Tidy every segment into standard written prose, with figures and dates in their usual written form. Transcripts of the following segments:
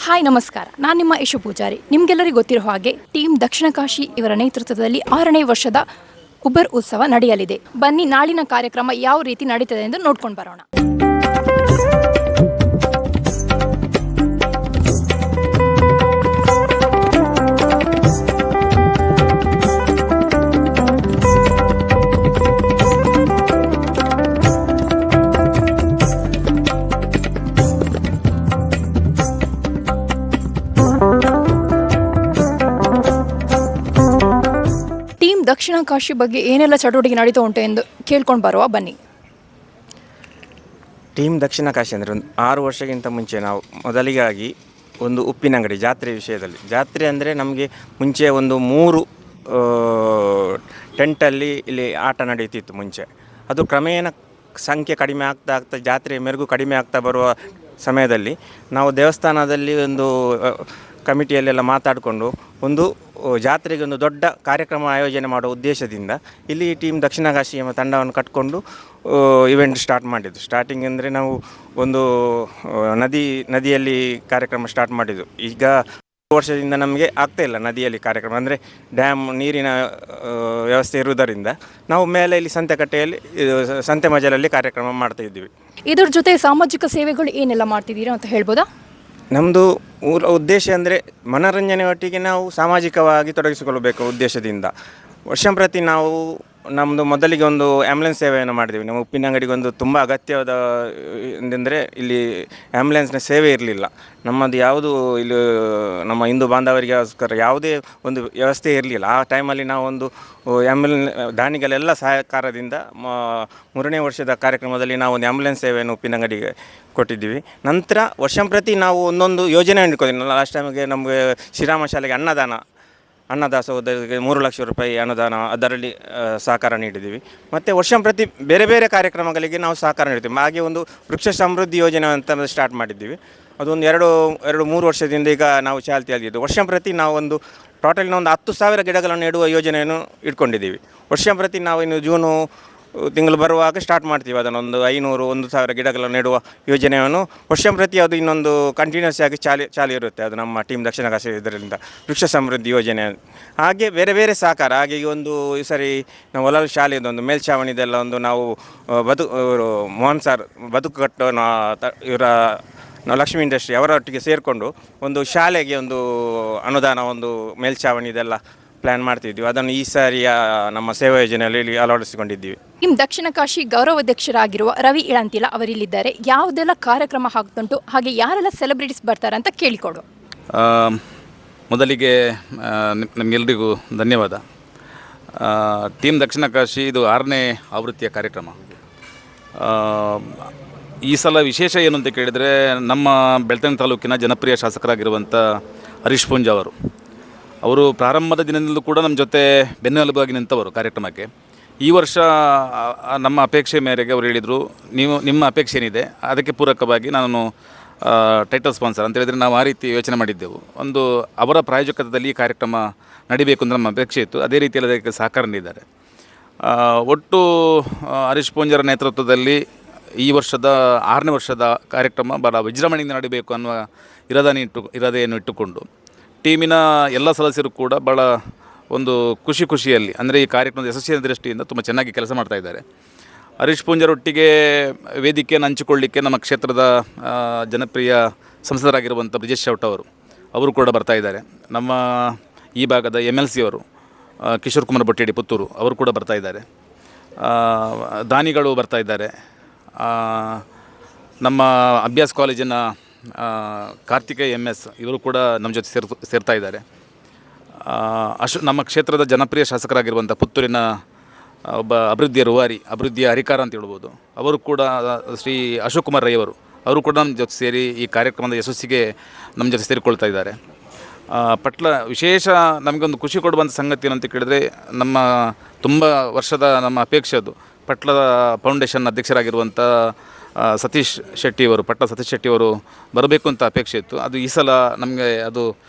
Hi ನಮಸ್ಕಾರ, ನಾನು ನಿಮ್ಮ ಯಶು ಪೂಜಾರಿ. ನಿಮಗೆಲ್ಲರಿಗೂ ಗೊತ್ತಿರೋ ಹಾಗೆ ಟೀಮ್ ದಕ್ಷಿಣ ಕಾಶಿ ಇವರ ನೇತೃತ್ವದಲ್ಲಿ 6ನೇ ವರ್ಷದ ಉಬರ್ ಉತ್ಸವ ನಡೆಯಲಿದೆ. ಬನ್ನಿ ನಾಳಿನ ಕಾರ್ಯಕ್ರಮ ಯಾವ ರೀತಿ ನಡೀತದೆ ಎಂದು ನೋಡ್ಕೊಂಡು ಬರೋಣ. ಟೀಮ್ ದಕ್ಷಿಣ ಕಾಶಿ ಬಗ್ಗೆ ಏನೆಲ್ಲ ಚಟುವಟಿಕೆ ನಡೀತಾ ಉಂಟು ಎಂದು ಕೇಳ್ಕೊಂಡು ಬರುವ ಬನ್ನಿ. ಟೀಮ್ ದಕ್ಷಿಣ ಕಾಶಿ ಅಂದರೆ ಒಂದು 6 ವರ್ಷಕ್ಕಿಂತ ಮುಂಚೆ ನಾವು ಮೊದಲಿಗಾಗಿ ಒಂದು ಉಪ್ಪಿನಂಗಡಿ ಜಾತ್ರೆ ವಿಷಯದಲ್ಲಿ, ಜಾತ್ರೆ ಅಂದರೆ ನಮಗೆ ಮುಂಚೆ ಒಂದು 3 ಟೆಂಟಲ್ಲಿ ಇಲ್ಲಿ ಆಟ ನಡೀತಿತ್ತು ಮುಂಚೆ. ಅದು ಕ್ರಮೇಣ ಸಂಖ್ಯೆ ಕಡಿಮೆ ಆಗ್ತಾ ಜಾತ್ರೆ ಮೆರುಗು ಕಡಿಮೆ ಆಗ್ತಾ ಬರುವ ಸಮಯದಲ್ಲಿ ನಾವು ದೇವಸ್ಥಾನದಲ್ಲಿ ಒಂದು ಕಮಿಟಿಯಲ್ಲೆಲ್ಲ ಮಾತಾಡಿಕೊಂಡು ಒಂದು ಜಾತ್ರೆಗೆ ಒಂದು ದೊಡ್ಡ ಕಾರ್ಯಕ್ರಮ ಆಯೋಜನೆ ಮಾಡುವ ಉದ್ದೇಶದಿಂದ ಇಲ್ಲಿ ಟೀಮ್ ದಕ್ಷಿಣ ಕಾಶಿ ಎಂಬ ತಂಡವನ್ನು ಕಟ್ಕೊಂಡು ಇವೆಂಟ್ ಸ್ಟಾರ್ಟ್ ಮಾಡಿದ್ದು. ಸ್ಟಾರ್ಟಿಂಗ್ ಅಂದರೆ ನಾವು ಒಂದು ನದಿಯಲ್ಲಿ ಕಾರ್ಯಕ್ರಮ ಸ್ಟಾರ್ಟ್ ಮಾಡಿದ್ದು. ಈಗ ವರ್ಷದಿಂದ ನಮಗೆ ಆಗ್ತಾಯಿಲ್ಲ ನದಿಯಲ್ಲಿ ಕಾರ್ಯಕ್ರಮ, ಅಂದರೆ ಡ್ಯಾಮ್ ನೀರಿನ ವ್ಯವಸ್ಥೆ ಇರುವುದರಿಂದ ನಾವು ಮೇಲೆ ಇಲ್ಲಿ ಸಂತೆಕಟ್ಟೆಯಲ್ಲಿ ಸಂತೆ ಮಜಲಲ್ಲಿ ಕಾರ್ಯಕ್ರಮ ಮಾಡ್ತಾ ಇದ್ದೀವಿ. ಇದರ ಜೊತೆ ಸಾಮಾಜಿಕ ಸೇವೆಗಳು ಏನೆಲ್ಲ ಮಾಡ್ತಿದ್ದೀರಾ ಅಂತ ಹೇಳ್ಬೋದಾ? ನಮ್ಮದು ಉದ್ದೇಶ ಅಂದರೆ ಮನೋರಂಜನೆ ಒಟ್ಟಿಗೆ ನಾವು ಸಾಮಾಜಿಕವಾಗಿ ತೊಡಗಿಸಿಕೊಳ್ಳಬೇಕು ಉದ್ದೇಶದಿಂದ ವರ್ಷಂಪ್ರತಿ ನಾವು ನಮ್ಮದು ಮೊದಲಿಗೆ ಒಂದು ಆ್ಯಂಬುಲೆನ್ಸ್ ಸೇವೆಯನ್ನು ಮಾಡಿದ್ದೀವಿ. ನಮ್ಮ ಉಪ್ಪಿನಂಗಡಿಗೆ ಒಂದು ತುಂಬ ಅಗತ್ಯವಾದ ಎಂದರೆ ಇಲ್ಲಿ ಆ್ಯಂಬುಲೆನ್ಸ್ನ ಸೇವೆ ಇರಲಿಲ್ಲ. ನಮ್ಮದು ಯಾವುದು ಇಲ್ಲಿ ನಮ್ಮ ಹಿಂದೂ ಬಾಂಧವರಿಗೋಸ್ಕರ ಯಾವುದೇ ಒಂದು ವ್ಯವಸ್ಥೆ ಇರಲಿಲ್ಲ. ಆ ಟೈಮಲ್ಲಿ ನಾವು ಒಂದು ದಾನಿಗಳೆಲ್ಲ ಸಹಕಾರದಿಂದ 3ನೇ ವರ್ಷದ ಕಾರ್ಯಕ್ರಮದಲ್ಲಿ ನಾವು ಒಂದು ಆ್ಯಂಬುಲೆನ್ಸ್ ಸೇವೆಯನ್ನು ಉಪ್ಪಿನಂಗಡಿಗೆ ಕೊಟ್ಟಿದ್ದೀವಿ. ನಂತರ ವರ್ಷಂಪ್ರತಿ ನಾವು ಒಂದೊಂದು ಯೋಜನೆ ಇಟ್ಕೊಂಡಿದ್ದೀವಿ. ಲಾಸ್ಟ್ ಟೈಮಿಗೆ ನಮಗೆ ಶ್ರೀರಾಮ ಶಾಲೆಗೆ ಅನ್ನದಾಸೋಹಕ್ಕೆ 3 ಲಕ್ಷ ರೂಪಾಯಿ ಅನುದಾನ, ಅದರಲ್ಲಿ ಸಹಕಾರ ನೀಡಿದ್ದೀವಿ. ಮತ್ತು ವರ್ಷಂಪ್ರತಿ ಬೇರೆ ಬೇರೆ ಕಾರ್ಯಕ್ರಮಗಳಿಗೆ ನಾವು ಸಹಕಾರ ನೀಡ್ತೀವಿ. ಹಾಗೆ ಒಂದು ವೃಕ್ಷ ಸಮೃದ್ಧಿ ಯೋಜನೆ ಅಂತ ಸ್ಟಾರ್ಟ್ ಮಾಡಿದ್ದೀವಿ. ಅದೊಂದು 2-3 ವರ್ಷದಿಂದ ಈಗ ನಾವು ಚಾಲ್ತಿಯಾಗಿದ್ದು. ವರ್ಷಂಪ್ರತಿ ನಾವು ಒಂದು ಟೋಟಲಿನ ಒಂದು 10,000 ಗಿಡಗಳನ್ನು ನೆಡುವ ಯೋಜನೆಯನ್ನು ಇಟ್ಕೊಂಡಿದ್ದೀವಿ. ವರ್ಷಂಪ್ರತಿ ನಾವು ಇನ್ನು ಜೂನು ತಿಂಗಳು ಬರುವಾಗ ಸ್ಟಾರ್ಟ್ ಮಾಡ್ತೀವಿ. ಅದನ್ನೊಂದು 500-1,000 ಗಿಡಗಳನ್ನು ನೆಡುವ ಯೋಜನೆಯನ್ನು ವರ್ಷಂಪ್ರತಿ ಅದು ಇನ್ನೊಂದು ಕಂಟಿನ್ಯೂಸ್ ಆಗಿ ಚಾಲಿ ಇರುತ್ತೆ. ಅದು ನಮ್ಮ ಟೀಮ್ ದಕ್ಷಿಣ ಕಾಶಿ ಇದರಿಂದ ವೃಕ್ಷ ಸಮೃದ್ಧಿ ಯೋಜನೆ. ಹಾಗೆ ಬೇರೆ ಬೇರೆ ಸಹಕಾರ. ಹಾಗೆ ಈ ಒಂದು ಈ ಸರಿ ನಾವು ಹೊಲಲ್ ಶಾಲೆಯದೊಂದು ಮೇಲ್ಛಾವಣಿದೆಲ್ಲ ಒಂದು ನಾವು ಮೋಹನ್ ಸರ್ ಬದುಕು ಕಟ್ಟೋ ಇವರ ನಾವು ಲಕ್ಷ್ಮೀ ಇಂಡಸ್ಟ್ರಿ ಅವರೊಟ್ಟಿಗೆ ಸೇರಿಕೊಂಡು ಒಂದು ಶಾಲೆಗೆ ಒಂದು ಅನುದಾನ, ಒಂದು ಮೇಲ್ಛಾವಣಿದೆಲ್ಲ ಪ್ಲ್ಯಾನ್ ಮಾಡ್ತಿದ್ದೀವಿ. ಅದನ್ನು ಈ ಸಾರಿಯ ನಮ್ಮ ಸೇವಾ ಯೋಜನೆಯಲ್ಲಿ ಅಳವಡಿಸಿಕೊಂಡಿದ್ದೀವಿ. ಟೀಮ್ ದಕ್ಷಿಣ ಕಾಶಿ ಗೌರವಾಧ್ಯಕ್ಷರಾಗಿರುವ ರವಿ ಇಳಂತಿಲ ಅವರಿಲ್ಲಿದ್ದಾರೆ. ಯಾವುದೆಲ್ಲ ಕಾರ್ಯಕ್ರಮ ಆಗ್ತುಂಟು, ಹಾಗೆ ಯಾರೆಲ್ಲ ಸೆಲೆಬ್ರಿಟೀಸ್ ಬರ್ತಾರೆ ಅಂತ ಕೇಳಿಕೊಡು. ಮೊದಲಿಗೆ ನಮಗೆಲ್ಲರಿಗೂ ಧನ್ಯವಾದ. ಟೀಮ್ ದಕ್ಷಿಣ ಕಾಶಿ ಇದು 6ನೇ ಆವೃತ್ತಿಯ ಕಾರ್ಯಕ್ರಮ. ಈ ಸಲ ವಿಶೇಷ ಏನು ಅಂತ ಕೇಳಿದರೆ, ನಮ್ಮ ಬೆಳ್ತಂಗಡಿ ತಾಲೂಕಿನ ಜನಪ್ರಿಯ ಶಾಸಕರಾಗಿರುವಂಥ ಹರೀಶ್ ಪೂಂಜ ಅವರು ಪ್ರಾರಂಭದ ದಿನದಲ್ಲೂ ಕೂಡ ನಮ್ಮ ಜೊತೆ ಬೆನ್ನೆಲುಬಾಗಿ ನಿಂತವರು ಕಾರ್ಯಕ್ರಮಕ್ಕೆ. ಈ ವರ್ಷ ನಮ್ಮ ಅಪೇಕ್ಷೆ ಮೇರೆಗೆ ಅವರು ಹೇಳಿದರು, ನಿಮ್ಮ ಅಪೇಕ್ಷೆ ಏನಿದೆ ಅದಕ್ಕೆ ಪೂರಕವಾಗಿ ನಾನು ಟೈಟಲ್ ಸ್ಪಾನ್ಸರ್ ಅಂತ ಹೇಳಿದರೆ ನಾವು ಆ ರೀತಿ ಯೋಚನೆ ಮಾಡಿದ್ದೆವು. ಒಂದು ಅವರ ಪ್ರಾಯೋಜಕತ್ವದಲ್ಲಿ ಈ ಕಾರ್ಯಕ್ರಮ ನಡಿಬೇಕು ಅಂತ ನಮ್ಮ ಅಪೇಕ್ಷೆ ಇತ್ತು. ಅದೇ ರೀತಿಯಲ್ಲಿ ಅದಕ್ಕೆ ಸಹಕಾರ ನೀಡಿದ್ದಾರೆ. ಒಟ್ಟು ಹರೀಶ್ ಪೂಂಜರ ನೇತೃತ್ವದಲ್ಲಿ ಈ ವರ್ಷದ 6ನೇ ವರ್ಷದ ಕಾರ್ಯಕ್ರಮ ಭಾಳ ವಿಜೃಂಭಣೆಯಿಂದ ನಡೀಬೇಕು ಅನ್ನುವ ಇರಾದೆಯನ್ನು ಇಟ್ಟುಕೊಂಡು ಟೀಮಿನ ಎಲ್ಲ ಸದಸ್ಯರು ಕೂಡ ಭಾಳ ಒಂದು ಖುಷಿಯಲ್ಲಿ, ಅಂದರೆ ಈ ಕಾರ್ಯಕ್ರಮದ ಯಶಸ್ಸಿನ ದೃಷ್ಟಿಯಿಂದ ತುಂಬ ಚೆನ್ನಾಗಿ ಕೆಲಸ ಮಾಡ್ತಾ ಇದ್ದಾರೆ. ಹರೀಶ್ ಪೂಂಜರೊಟ್ಟಿಗೆ ವೇದಿಕೆಯನ್ನು ಹಂಚಿಕೊಳ್ಳಿಕ್ಕೆ ನಮ್ಮ ಕ್ಷೇತ್ರದ ಜನಪ್ರಿಯ ಸಂಸದರಾಗಿರುವಂಥ ಬ್ರಿಜೇಶ್ ಶೆಟ್ಟಿ ಅವರು ಕೂಡ ಬರ್ತಾ ಇದ್ದಾರೆ. ನಮ್ಮ ಈ ಭಾಗದ MLC ಅವರು ಕಿಶೋರ್ ಕುಮಾರ್ ಬೊಟ್ಟೇಡಿ ಪುತ್ತೂರು ಅವರು ಕೂಡ ಬರ್ತಾ ಇದ್ದಾರೆ. ದಾನಿಗಳು ಬರ್ತಾ ಇದ್ದಾರೆ. ನಮ್ಮ ಅಭ್ಯಾಸ ಕಾಲೇಜಿನ ಕಾರ್ತಿಕೇಯ MS ಇವರು ಕೂಡ ನಮ್ಮ ಜೊತೆ ಸೇರ್ತಾ ಇದ್ದಾರೆ. ನಮ್ಮ ಕ್ಷೇತ್ರದ ಜನಪ್ರಿಯ ಶಾಸಕರಾಗಿರುವಂಥ ಪುತ್ತೂರಿನ ಒಬ್ಬ ಅಭಿವೃದ್ಧಿಯ ಹರಿಕಾರ ಅಂತ ಹೇಳ್ಬೋದು, ಅವರು ಕೂಡ ಶ್ರೀ ಅಶೋಕ್ ಕುಮಾರ್ ರೈ ಅವರು ಕೂಡ ನಮ್ಮ ಜೊತೆ ಸೇರಿ ಈ ಕಾರ್ಯಕ್ರಮದ ಯಶಸ್ಸಿಗೆ ನಮ್ಮ ಜೊತೆ ಸೇರಿಕೊಳ್ತಾ ಇದ್ದಾರೆ. ವಿಶೇಷ ನಮಗೊಂದು ಖುಷಿ ಕೊಡುವಂಥ ಸಂಗತಿ ಏನಂತ ಕೇಳಿದರೆ, ನಮ್ಮ ತುಂಬ ವರ್ಷದ ನಮ್ಮ ಅಪೇಕ್ಷೆ ಅದು ಪಟ್ಲದ ಫೌಂಡೇಶನ್ ಅಧ್ಯಕ್ಷರಾಗಿರುವಂಥ ಸತೀಶ್ ಶೆಟ್ಟಿಯವರು ಬರಬೇಕು ಅಂತ ಅಪೇಕ್ಷೆ ಇತ್ತು. ಅದು ಈ ಸಲ ನಮಗೆ ಅದು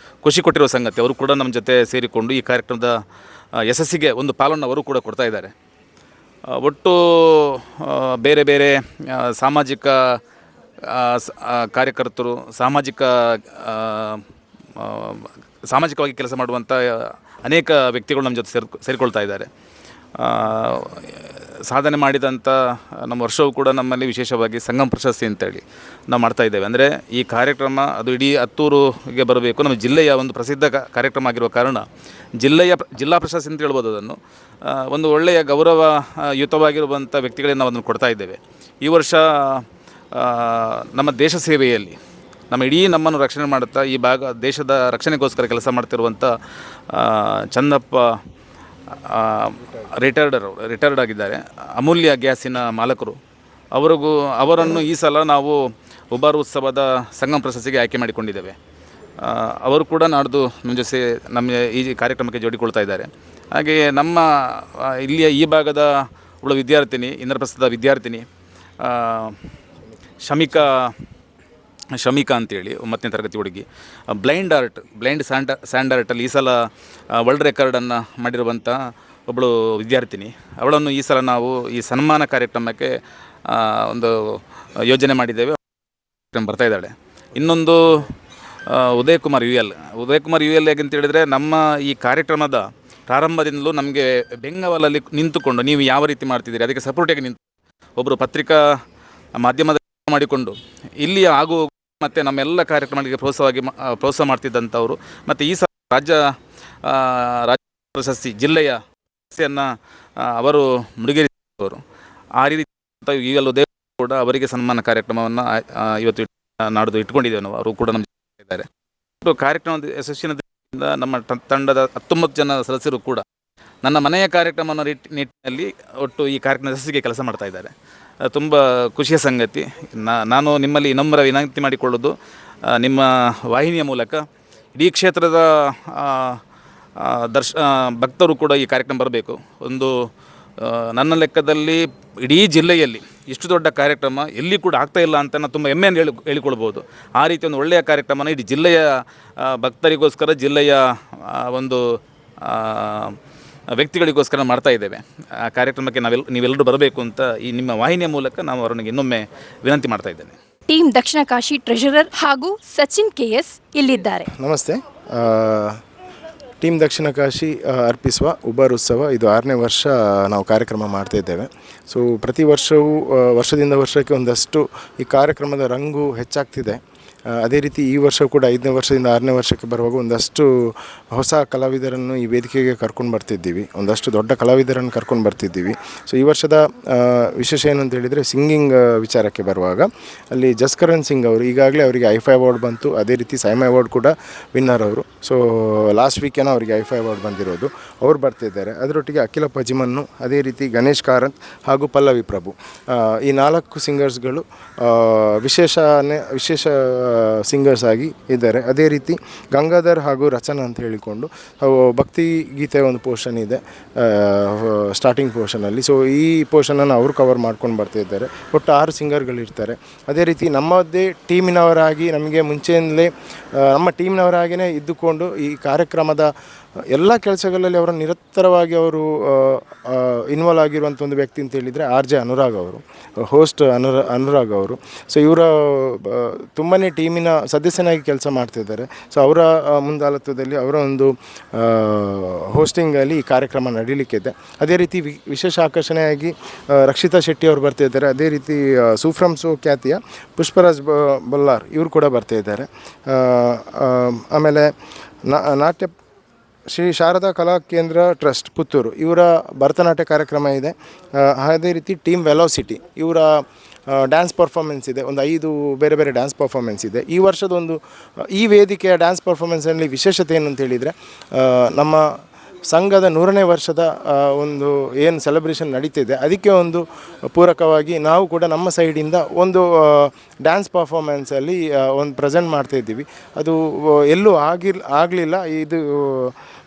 ಖುಷಿ ಕೊಟ್ಟಿರೋ ಸಂಗತಿ. ಅವರು ಕೂಡ ನಮ್ಮ ಜೊತೆ ಸೇರಿಕೊಂಡು ಈ ಕಾರ್ಯಕ್ರಮದ ಯಶಸ್ಸಿಗೆ ಒಂದು ಪಾಲನ್ನು ಅವರು ಕೂಡ ಕೊಡ್ತಾ ಇದ್ದಾರೆ. ಒಟ್ಟು ಬೇರೆ ಬೇರೆ ಸಾಮಾಜಿಕ ಕಾರ್ಯಕರ್ತರು, ಆ, ಆ, ಸಾಮಾಜಿಕವಾಗಿ ಕೆಲಸ ಮಾಡುವಂಥ ಅನೇಕ ವ್ಯಕ್ತಿಗಳು ನಮ್ಮ ಜೊತೆ ಸೇರಿಕೊಳ್ತಾ ಇದ್ದಾರೆ. ಸಾಧನೆ ಮಾಡಿದಂಥ ನಮ್ಮ ವರ್ಷವೂ ಕೂಡ ನಮ್ಮಲ್ಲಿ ವಿಶೇಷವಾಗಿ ಸಂಗಮ ಪ್ರಶಸ್ತಿ ಅಂತೇಳಿ ನಾವು ಮಾಡ್ತಾಯಿದ್ದೇವೆ. ಅಂದರೆ ಈ ಕಾರ್ಯಕ್ರಮ ಅದು ಇಡೀ ಹತ್ತೂರಿಗೆ ಬರಬೇಕು. ನಮ್ಮ ಜಿಲ್ಲೆಯ ಒಂದು ಪ್ರಸಿದ್ಧ ಕಾರ್ಯಕ್ರಮ ಆಗಿರುವ ಕಾರಣ ಜಿಲ್ಲಾ ಪ್ರಶಸ್ತಿ ಅಂತ ಹೇಳ್ಬೋದು. ಅದನ್ನು ಒಂದು ಒಳ್ಳೆಯ ಗೌರವಯುತವಾಗಿರುವಂಥ ವ್ಯಕ್ತಿಗಳಿಗೆ ನಾವು ಅದನ್ನು ಕೊಡ್ತಾ ಇದ್ದೇವೆ. ಈ ವರ್ಷ ನಮ್ಮ ದೇಶ ಸೇವೆಯಲ್ಲಿ ನಮ್ಮನ್ನು ರಕ್ಷಣೆ ಮಾಡುತ್ತಾ ಈ ದೇಶದ ರಕ್ಷಣೆಗೋಸ್ಕರ ಕೆಲಸ ಮಾಡ್ತಿರುವಂಥ ಚಂದಪ್ಪ ರಿಟೈರ್ಡ್ ಆಗಿದ್ದಾರೆ, ಅಮೂಲ್ಯ ಗ್ಯಾಸಿನ ಮಾಲಕರು. ಅವರನ್ನು ಈ ಸಲ ನಾವು ಉಬಾರ್ ಉತ್ಸವದ ಸಂಗಮ ಪ್ರಶಸ್ತಿಗೆ ಆಯ್ಕೆ ಮಾಡಿಕೊಂಡಿದ್ದೇವೆ. ಅವರು ಕೂಡ ನಾಡ್ದು ನಮ್ಮ ಈ ಕಾರ್ಯಕ್ರಮಕ್ಕೆ ಜೋಡಿಕೊಳ್ತಾ ಇದ್ದಾರೆ. ಹಾಗೆಯೇ ನಮ್ಮ ಇಲ್ಲಿಯ ಈ ಭಾಗದ ವಿದ್ಯಾರ್ಥಿನಿ, ಇಂದ್ರಪ್ರಸ್ಥದ ವಿದ್ಯಾರ್ಥಿನಿ ಶಮಿಕಾ ಅಂತೇಳಿ 9ನೇ ತರಗತಿ ಹುಡುಗಿ, ಬ್ಲೈಂಡ್ ಸ್ಯಾಂಡ್ ಆರ್ಟಲ್ಲಿ ಈ ಸಲ ವರ್ಲ್ಡ್ ರೆಕಾರ್ಡನ್ನು ಮಾಡಿರುವಂಥ ಒಬ್ಬಳು ವಿದ್ಯಾರ್ಥಿನಿ. ಅವಳನ್ನು ಈ ಸಲ ನಾವು ಈ ಸನ್ಮಾನ ಕಾರ್ಯಕ್ರಮಕ್ಕೆ ಒಂದು ಯೋಜನೆ ಮಾಡಿದ್ದೇವೆ. ಬರ್ತಾ ಇದ್ದಾಳೆ. ಇನ್ನೊಂದು ಉದಯ್ ಕುಮಾರ್ ಯು ಎಲ್ ಹೇಗೆ ಅಂತ ಹೇಳಿದರೆ, ನಮ್ಮ ಈ ಕಾರ್ಯಕ್ರಮದ ಪ್ರಾರಂಭದಿಂದಲೂ ನಮಗೆ ಬೆಂಗಾವಲಲ್ಲಿ ನಿಂತುಕೊಂಡು ನೀವು ಯಾವ ರೀತಿ ಮಾಡ್ತಿದ್ದೀರಿ ಅದಕ್ಕೆ ಸಪೋರ್ಟಾಗಿ ನಿಂತು ಒಬ್ಬರು ಪತ್ರಿಕಾ ಮಾಧ್ಯಮದ ಮಾಡಿಕೊಂಡು ಇಲ್ಲಿ ಮತ್ತು ನಮ್ಮೆಲ್ಲ ಕಾರ್ಯಕ್ರಮಗಳಿಗೆ ಪ್ರೋತ್ಸಾಹ ಮಾಡ್ತಿದ್ದಂಥವರು. ಮತ್ತು ಈ ಸಲ ರಾಜ್ಯ ಪ್ರಶಸ್ತಿ ಜಿಲ್ಲೆಯ ಪ್ರಶಸ್ತಿಯನ್ನು ಅವರು ಮುಡಿಗೇರಿಸಿದವರು. ಆ ರೀತಿ ಈಗಲೂ ಕೂಡ ಅವರಿಗೆ ಸನ್ಮಾನ ಕಾರ್ಯಕ್ರಮವನ್ನು ಇವತ್ತು ನಾಡ್ದು ಇಟ್ಕೊಂಡಿದ್ದೇವೆ ನಾವು. ಅವರು ಕೂಡ ನಮ್ಮ ಜೊತೆ ಇದ್ದಾರೆ. ಕಾರ್ಯಕ್ರಮದ ಯಶಸ್ಸಿನಿಂದ ನಮ್ಮ ತಂಡದ 19 ಜನ ಸದಸ್ಯರು ಕೂಡ ನನ್ನ ಮನೆಯ ಕಾರ್ಯಕ್ರಮವನ್ನು ನಿಟ್ಟಿನಲ್ಲಿ ಒಟ್ಟು ಈ ಕಾರ್ಯಕ್ರಮದ ಯಶಸ್ಸಿಗೆ ಕೆಲಸ ಮಾಡ್ತಾ ಇದ್ದಾರೆ. ತುಂಬ ಖುಷಿಯ ಸಂಗತಿ. ನಾನು ನಿಮ್ಮಲ್ಲಿ ಇನ್ನೊಮ್ಮೆ ವಿನಂತಿ ಮಾಡಿಕೊಳ್ಳೋದು, ನಿಮ್ಮ ವಾಹಿನಿಯ ಮೂಲಕ ಇಡೀ ಕ್ಷೇತ್ರದ ಭಕ್ತರು ಕೂಡ ಈ ಕಾರ್ಯಕ್ರಮ ಬರಬೇಕು. ನನ್ನ ಲೆಕ್ಕದಲ್ಲಿ ಇಡೀ ಜಿಲ್ಲೆಯಲ್ಲಿ ಇಷ್ಟು ದೊಡ್ಡ ಕಾರ್ಯಕ್ರಮ ಎಲ್ಲಿ ಕೂಡ ಆಗ್ತಾಯಿಲ್ಲ ಅಂತ ನಾನು ತುಂಬ ಹೆಮ್ಮೆಯನ್ನು ಹೇಳಿಕೊಳ್ಬೋದು. ಆ ರೀತಿ ಒಂದು ಒಳ್ಳೆಯ ಕಾರ್ಯಕ್ರಮನ ಇಡೀ ಜಿಲ್ಲೆಯ ಭಕ್ತರಿಗೋಸ್ಕರ, ಜಿಲ್ಲೆಯ ಒಂದು ವ್ಯಕ್ತಿಗಳಿಗೋಸ್ಕರ ಮಾಡ್ತಾ ಇದ್ದೇವೆ. ಆ ಕಾರ್ಯಕ್ರಮಕ್ಕೆ ನೀವೆಲ್ಲರೂ ಬರಬೇಕು ಅಂತ ಈ ನಿಮ್ಮ ವಾಹಿನಿಯ ಮೂಲಕ ನಾವು ಅವರಿಗೆ ಇನ್ನೊಮ್ಮೆ ವಿನಂತಿ ಮಾಡ್ತಾ ಇದ್ದೇನೆ. ಟೀಮ್ ದಕ್ಷಿಣ ಕಾಶಿ ಟ್ರೆಷರರ್ ಹಾಗೂ ಸಚಿನ್ KS ಇಲ್ಲಿದ್ದಾರೆ. ನಮಸ್ತೆ. ಟೀಮ್ ದಕ್ಷಿಣ ಕಾಶಿ ಅರ್ಪಿಸುವ ಉಬಾರ್ ಉತ್ಸವ ಇದು 6ನೇ ವರ್ಷ ನಾವು ಕಾರ್ಯಕ್ರಮ ಮಾಡ್ತಾ ಇದ್ದೇವೆ. ಸೊ ಪ್ರತಿ ವರ್ಷವೂ ವರ್ಷದಿಂದ ವರ್ಷಕ್ಕೆ ಒಂದಷ್ಟು ಈ ಕಾರ್ಯಕ್ರಮದ ರಂಗು ಹೆಚ್ಚಾಗ್ತಿದೆ. ಅದೇ ರೀತಿ ಈ ವರ್ಷ ಕೂಡ 5ನೇ ವರ್ಷದಿಂದ 6ನೇ ವರ್ಷಕ್ಕೆ ಬರುವಾಗ ಒಂದಷ್ಟು ಹೊಸ ಕಲಾವಿದರನ್ನು ಈ ವೇದಿಕೆಗೆ ಕರ್ಕೊಂಡು ಬರ್ತಿದ್ದೀವಿ. ಒಂದಷ್ಟು ದೊಡ್ಡ ಕಲಾವಿದರನ್ನು ಕರ್ಕೊಂಡು ಬರ್ತಿದ್ದೀವಿ. ಸೊ ಈ ವರ್ಷದ ವಿಶೇಷ ಏನು ಅಂತ ಹೇಳಿದರೆ, ಸಿಂಗಿಂಗ್ ವಿಚಾರಕ್ಕೆ ಬರುವಾಗ ಅಲ್ಲಿ ಜಸ್ಕರಣ್ ಸಿಂಗ್ ಅವರು ಈಗಾಗಲೇ ಅವರಿಗೆ ಐಫೈ ಅವಾರ್ಡ್ ಬಂತು. ಅದೇ ರೀತಿ ಸೈಮಾ ಅವಾರ್ಡ್ ಕೂಡ ವಿನ್ನರ್ ಅವರು. ಸೊ ಲಾಸ್ಟ್ ವೀಕೇನೋ ಅವರಿಗೆ ಐಫೈ ಅವಾರ್ಡ್ ಬಂದಿರೋದು. ಅವ್ರು ಬರ್ತಿದ್ದಾರೆ. ಅದರೊಟ್ಟಿಗೆ ಅಖಿಲ ಪಜಿಮನ್ನು, ಅದೇ ರೀತಿ ಗಣೇಶ್ ಕಾರಂತ್ ಹಾಗೂ ಪಲ್ಲವಿ ಪ್ರಭು, ಈ 4 ಸಿಂಗರ್ಸ್ಗಳು ವಿಶೇಷ ಸಿಂಗರ್ಸ್ ಆಗಿ ಇದ್ದಾರೆ. ಅದೇ ರೀತಿ ಗಂಗಾಧರ್ ಹಾಗೂ ರಚನಾ ಅಂತ ಹೇಳಿಕೊಂಡು ಭಕ್ತಿ ಗೀತೆ ಒಂದು ಪೋರ್ಷನ್ ಇದೆ ಸ್ಟಾರ್ಟಿಂಗ್ ಪೋರ್ಷನಲ್ಲಿ. ಸೊ ಈ ಪೋರ್ಷನನ್ನು ಅವರು ಕವರ್ ಮಾಡ್ಕೊಂಡು ಬರ್ತಿದ್ದಾರೆ. ಒಟ್ಟು 6 ಸಿಂಗರ್ಗಳಿರ್ತಾರೆ. ಅದೇ ರೀತಿ ನಮ್ಮದೇ ಟೀಮಿನವರಾಗಿ ನಮಗೆ ಮುಂಚೆಯಿಂದಲೇ ನಮ್ಮ ಟೀಮ್ನವರಾಗಿಯೇ ಇದ್ದುಕೊಂಡು ಈ ಕಾರ್ಯಕ್ರಮದ ಎಲ್ಲ ಕೆಲಸಗಳಲ್ಲಿ ಅವರ ನಿರಂತರವಾಗಿ ಅವರು ಇನ್ವಾಲ್ವ್ ಆಗಿರುವಂಥ ಒಂದು ವ್ಯಕ್ತಿ ಅಂತ ಹೇಳಿದರೆ RJ ಅನುರಾಗ್ ಅವರು, ಹೋಸ್ಟ್ ಅನುರಾಗ್ ಅವರು. ಸೊ ಇವರ ತುಂಬಾ ಟೀಮಿನ ಸದಸ್ಯನಾಗಿ ಕೆಲಸ ಮಾಡ್ತಿದ್ದಾರೆ. ಸೊ ಅವರ ಮುಂದಾಳತ್ವದಲ್ಲಿ ಅವರ ಒಂದು ಹೋಸ್ಟಿಂಗಲ್ಲಿ ಈ ಕಾರ್ಯಕ್ರಮ ನಡೀಲಿಕ್ಕಿದೆ. ಅದೇ ರೀತಿ ವಿಶೇಷ ಆಕರ್ಷಣೆಯಾಗಿ ರಕ್ಷಿತಾ ಶೆಟ್ಟಿ ಅವರು ಬರ್ತಾಯಿದ್ದಾರೆ. ಅದೇ ರೀತಿ ಸೂಫ್ರಮ್ ಸೋ ಖ್ಯಾತಿಯ ಪುಷ್ಪರಾಜ್ ಬಲ್ಲಾರ್ ಇವರು ಕೂಡ ಬರ್ತಾಯಿದ್ದಾರೆ. ಆಮೇಲೆ ನಾಟ್ಯ ಶ್ರೀ ಶಾರದಾ ಕಲಾ ಕೇಂದ್ರ ಟ್ರಸ್ಟ್ ಪುತ್ತೂರು ಇವರ ಭರತನಾಟ್ಯ ಕಾರ್ಯಕ್ರಮ ಇದೆ. ಅದೇ ರೀತಿ ಟೀಮ್ ವೆಲಾಸಿಟಿ ಇವರ ಡ್ಯಾನ್ಸ್ ಪರ್ಫಾರ್ಮೆನ್ಸ್ ಇದೆ. ಒಂದು 5 ಬೇರೆ ಬೇರೆ ಡ್ಯಾನ್ಸ್ ಪರ್ಫಾರ್ಮೆನ್ಸ್ ಇದೆ. ಈ ವರ್ಷದೊಂದು ಈ ವೇದಿಕೆಯ ಡ್ಯಾನ್ಸ್ ಪರ್ಫಾರ್ಮೆನ್ಸಲ್ಲಿ ವಿಶೇಷತೆ ಏನು ಅಂತ ಹೇಳಿದರೆ, ನಮ್ಮ ಸಂಘದ 100ನೇ ವರ್ಷದ ಒಂದು ಏನು ಸೆಲೆಬ್ರೇಷನ್ ನಡೀತಿದೆ ಅದಕ್ಕೆ ಒಂದು ಪೂರಕವಾಗಿ ನಾವು ಕೂಡ ನಮ್ಮ ಸೈಡಿಂದ ಒಂದು ಡ್ಯಾನ್ಸ್ ಪರ್ಫಾರ್ಮೆನ್ಸಲ್ಲಿ ಒಂದು ಪ್ರೆಸೆಂಟ್ ಮಾಡ್ತಾಯಿದ್ದೀವಿ. ಅದು ಎಲ್ಲೂ ಆಗಲಿಲ್ಲ. ಇದು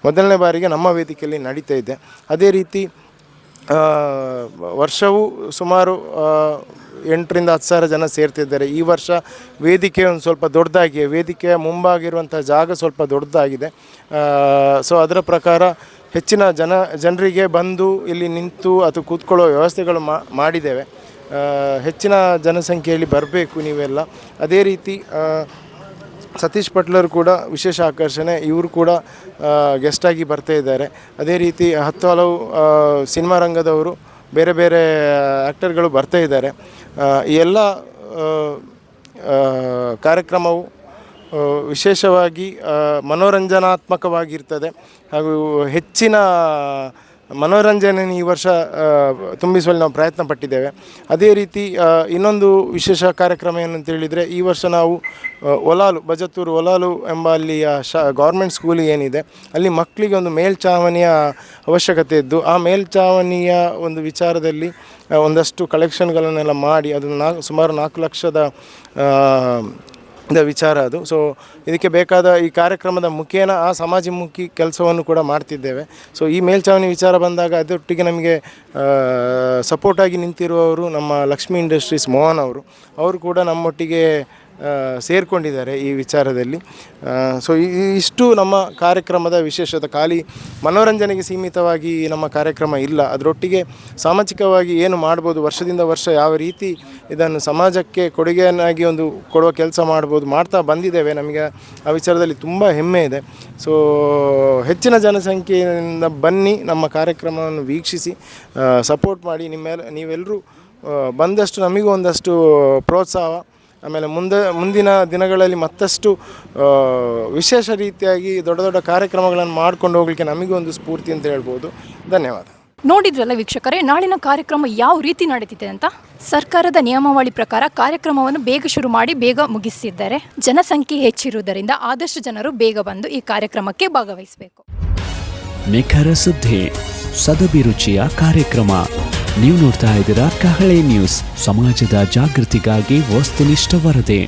ಮೊದಲನೇ ಬಾರಿಗೆ ನಮ್ಮ ವೇದಿಕೆಯಲ್ಲಿ ನಡೀತಾ ಇದೆ. ಅದೇ ರೀತಿ ವರ್ಷವೂ ಸುಮಾರು 8ರಿಂದ 10 ಸಾವಿರ ಜನ ಸೇರ್ತಿದ್ದಾರೆ. ಈ ವರ್ಷ ವೇದಿಕೆ ಒಂದು ಸ್ವಲ್ಪ ದೊಡ್ಡದಾಗಿದೆ. ವೇದಿಕೆಯ ಮುಂಭಾಗಿರುವಂಥ ಜಾಗ ಸ್ವಲ್ಪ ದೊಡ್ಡದಾಗಿದೆ. ಸೊ ಅದರ ಪ್ರಕಾರ ಹೆಚ್ಚಿನ ಜನರಿಗೆ ಬಂದು ಇಲ್ಲಿ ನಿಂತು ಅಥವಾ ಕೂತ್ಕೊಳ್ಳೋ ವ್ಯವಸ್ಥೆಗಳು ಮಾಡಿದ್ದೇವೆ. ಹೆಚ್ಚಿನ ಜನಸಂಖ್ಯೆಯಲ್ಲಿ ಬರಬೇಕು ನೀವೆಲ್ಲ. ಅದೇ ರೀತಿ ಸತೀಶ್ ಪಟ್ಲರ್ ಕೂಡ ವಿಶೇಷ ಆಕರ್ಷಣೆ, ಇವರು ಕೂಡ ಗೆಸ್ಟಾಗಿ ಬರ್ತಾ ಇದ್ದಾರೆ. ಅದೇ ರೀತಿ ಹಲವು ಸಿನಿಮಾ ರಂಗದವರು ಬೇರೆ ಬೇರೆ ಆ್ಯಕ್ಟರ್ಗಳು ಬರ್ತಾ ಇದ್ದಾರೆ. ಈ ಎಲ್ಲ ಕಾರ್ಯಕ್ರಮವು ವಿಶೇಷವಾಗಿ ಮನೋರಂಜನಾತ್ಮಕವಾಗಿರ್ತದೆ ಹಾಗೂ ಹೆಚ್ಚಿನ ಮನೋರಂಜನೆ ಈ ವರ್ಷ ತುಂಬಿಸುವಲ್ಲಿ ನಾವು ಪ್ರಯತ್ನ ಪಟ್ಟಿದ್ದೇವೆ. ಅದೇ ರೀತಿ ಇನ್ನೊಂದು ವಿಶೇಷ ಕಾರ್ಯಕ್ರಮ ಏನಂತ ಹೇಳಿದರೆ, ಈ ವರ್ಷ ನಾವು ಬಜತ್ತೂರು ಒಲಾಲು ಎಂಬ ಅಲ್ಲಿಯ ಗೌರ್ಮೆಂಟ್ ಸ್ಕೂಲ್ ಏನಿದೆ ಅಲ್ಲಿ ಮಕ್ಕಳಿಗೆ ಒಂದು ಮೇಲ್ಛಾವಣಿಯ ಅವಶ್ಯಕತೆ ಇದ್ದು, ಆ ಮೇಲ್ಛಾವಣಿಯ ಒಂದು ವಿಚಾರದಲ್ಲಿ ಒಂದಷ್ಟು ಕಲೆಕ್ಷನ್ಗಳನ್ನೆಲ್ಲ ಮಾಡಿ ಅದನ್ನು ಸುಮಾರು 4 ಲಕ್ಷದ ವಿಚಾರ ಅದು. ಸೊ ಇದಕ್ಕೆ ಬೇಕಾದ ಈ ಕಾರ್ಯಕ್ರಮದ ಮುಖೇನ ಆ ಸಮಾಜಮುಖಿ ಕೆಲಸವನ್ನು ಕೂಡ ಮಾಡ್ತಿದ್ದೇವೆ. ಸೊ ಈ ಮೇಲ್ಛಾವಣಿ ವಿಚಾರ ಬಂದಾಗ ಅದರೊಟ್ಟಿಗೆ ನಮಗೆ ಸಪೋರ್ಟಾಗಿ ನಿಂತಿರುವವರು ನಮ್ಮ ಲಕ್ಷ್ಮೀ ಇಂಡಸ್ಟ್ರೀಸ್ ಮೋಹನ್ ಅವರು ಕೂಡ ನಮ್ಮೊಟ್ಟಿಗೆ ಸೇರಿಕೊಂಡಿದ್ದಾರೆ ಈ ವಿಚಾರದಲ್ಲಿ. ಸೊ ಇಷ್ಟು ನಮ್ಮ ಕಾರ್ಯಕ್ರಮದ ವಿಶೇಷತೆ. ಖಾಲಿ ಮನೋರಂಜನೆಗೆ ಸೀಮಿತವಾಗಿ ನಮ್ಮ ಕಾರ್ಯಕ್ರಮ ಇಲ್ಲ, ಅದರೊಟ್ಟಿಗೆ ಸಾಮಾಜಿಕವಾಗಿ ಏನು ಮಾಡ್ಬೋದು, ವರ್ಷದಿಂದ ವರ್ಷ ಯಾವ ರೀತಿ ಇದನ್ನು ಸಮಾಜಕ್ಕೆ ಕೊಡುಗೆಯನ್ನಾಗಿ ಒಂದು ಕೊಡುವ ಕೆಲಸ ಮಾಡ್ತಾ ಬಂದಿದ್ದೇವೆ. ನಮಗೆ ಆ ವಿಚಾರದಲ್ಲಿ ತುಂಬ ಹೆಮ್ಮೆ ಇದೆ. ಸೊ ಹೆಚ್ಚಿನ ಜನಸಂಖ್ಯೆಯಿಂದ ಬನ್ನಿ, ನಮ್ಮ ಕಾರ್ಯಕ್ರಮವನ್ನು ವೀಕ್ಷಿಸಿ ಸಪೋರ್ಟ್ ಮಾಡಿ. ನೀವೆಲ್ಲರೂ ಬಂದಷ್ಟು ನಮಗೂ ಒಂದಷ್ಟು ಪ್ರೋತ್ಸಾಹ, ಆಮೇಲೆ ಮುಂದಿನ ದಿನಗಳಲ್ಲಿ ಮತ್ತಷ್ಟು ವಿಶೇಷ ರೀತಿಯಾಗಿ ದೊಡ್ಡ ದೊಡ್ಡ ಕಾರ್ಯಕ್ರಮಗಳನ್ನು ಮಾಡ್ಕೊಂಡು ಹೋಗಲಿಕ್ಕೆ ನಮಗೂ ಒಂದು ಸ್ಫೂರ್ತಿ ಅಂತ ಹೇಳ್ಬೋದು. ಧನ್ಯವಾದ. ನೋಡಿದ್ರಲ್ಲ ವೀಕ್ಷಕರೇ, ನಾಳಿನ ಕಾರ್ಯಕ್ರಮ ಯಾವ ರೀತಿ ನಡೀತಿದೆ ಅಂತ. ಸರ್ಕಾರದ ನಿಯಮಾವಳಿ ಪ್ರಕಾರ ಕಾರ್ಯಕ್ರಮವನ್ನು ಬೇಗ ಶುರು ಮಾಡಿ ಬೇಗ ಮುಗಿಸಿದ್ದಾರೆ. ಜನಸಂಖ್ಯೆ ಹೆಚ್ಚಿರುವುದರಿಂದ ಆದಷ್ಟು ಜನರು ಬೇಗ ಬಂದು ಈ ಕಾರ್ಯಕ್ರಮಕ್ಕೆ ಭಾಗವಹಿಸಬೇಕು. ನಿಖರ ಸುದ್ದಿ, ಸದಭಿರುಚಿಯ ಕಾರ್ಯಕ್ರಮ. ನೀವು ನೋಡ್ತಾ ಇದ್ದೀರಾ ಕಹಳೆ ನ್ಯೂಸ್, ಸಮಾಜದ ಜಾಗೃತಿಗಾಗಿ ವಸ್ತುನಿಷ್ಠ ವರದಿ.